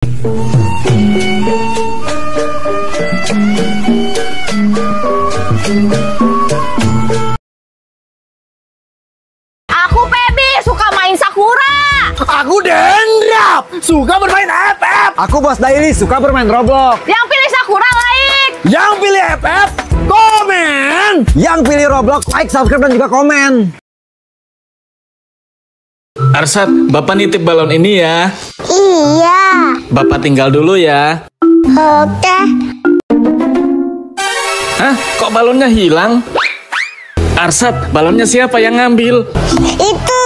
Aku Pebi, suka main Sakura. Aku Dendrap, suka bermain FF. Aku Bos Daily, suka bermain Roblox. Yang pilih Sakura like. Yang pilih FF, komen. Yang pilih Roblox, like, subscribe, dan juga komen. Arsat, Bapak nitip balon ini ya. Iya. Bapak tinggal dulu ya. Oke. Hah? Kok balonnya hilang? Arsat, balonnya siapa yang ngambil? Itu.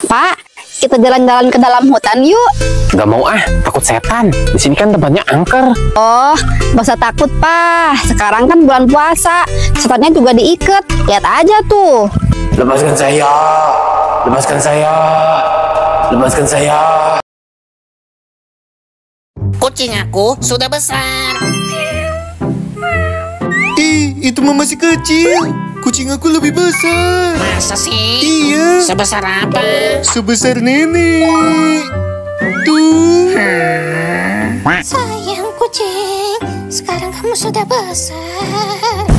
Pak, kita jalan-jalan ke dalam hutan yuk. Gak mau takut setan. Di sini kan tempatnya angker. Oh, gak usah takut, Pak. Sekarang kan bulan puasa. Setannya juga diikat. Lihat aja tuh. Lepaskan saya. Lepaskan saya. Lepaskan saya. Kucing aku sudah besar. Itu mah masih kecil. Kucing aku lebih besar. Masa sih? Iya. Sebesar apa? Sebesar nenek. Tuh. Sayang kucing, sekarang kamu sudah besar.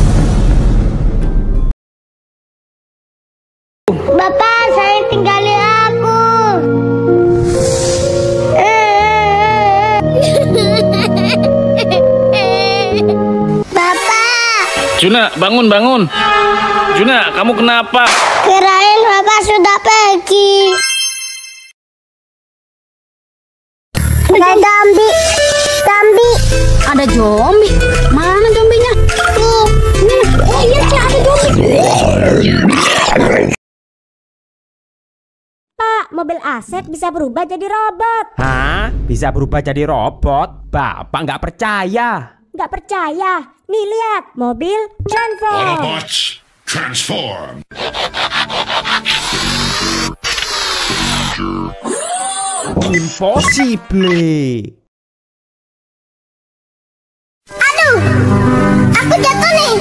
Bapak, saya tinggalin aku. Bapak. Juna, bangun. Juna, kamu kenapa? Kirain Bapak sudah pergi. Ada zombie. Ada zombie. Mana zombinya? Tuh. Oh iya, Cak, ada zombie. Pak, mobil Asep bisa berubah jadi robot. Hah? Bisa berubah jadi robot? Bapak nggak percaya. Nggak percaya? Nih lihat, mobil transform. Autobots, transform. Impossible. Aduh, aku jatuh nih.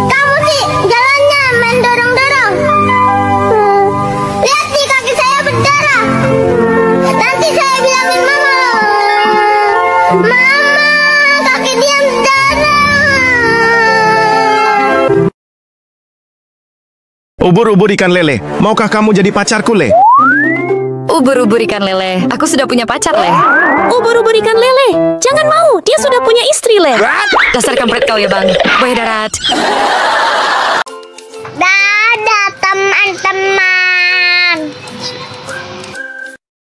Kamu sih jalannya main dorong-dorong. Lihat nih kaki saya berdarah. Nanti saya bilangin mama. Mama, kaki dia berdarah. Ubur-ubur ikan lele, maukah kamu jadi pacarku, Le? Ubur-ubur ikan lele, aku sudah punya pacar, Le. Ubur-ubur ikan lele, jangan mau, dia sudah punya istri, Le. Dasar kampret kau ya, Bang. Boy darat. Dadah teman-teman.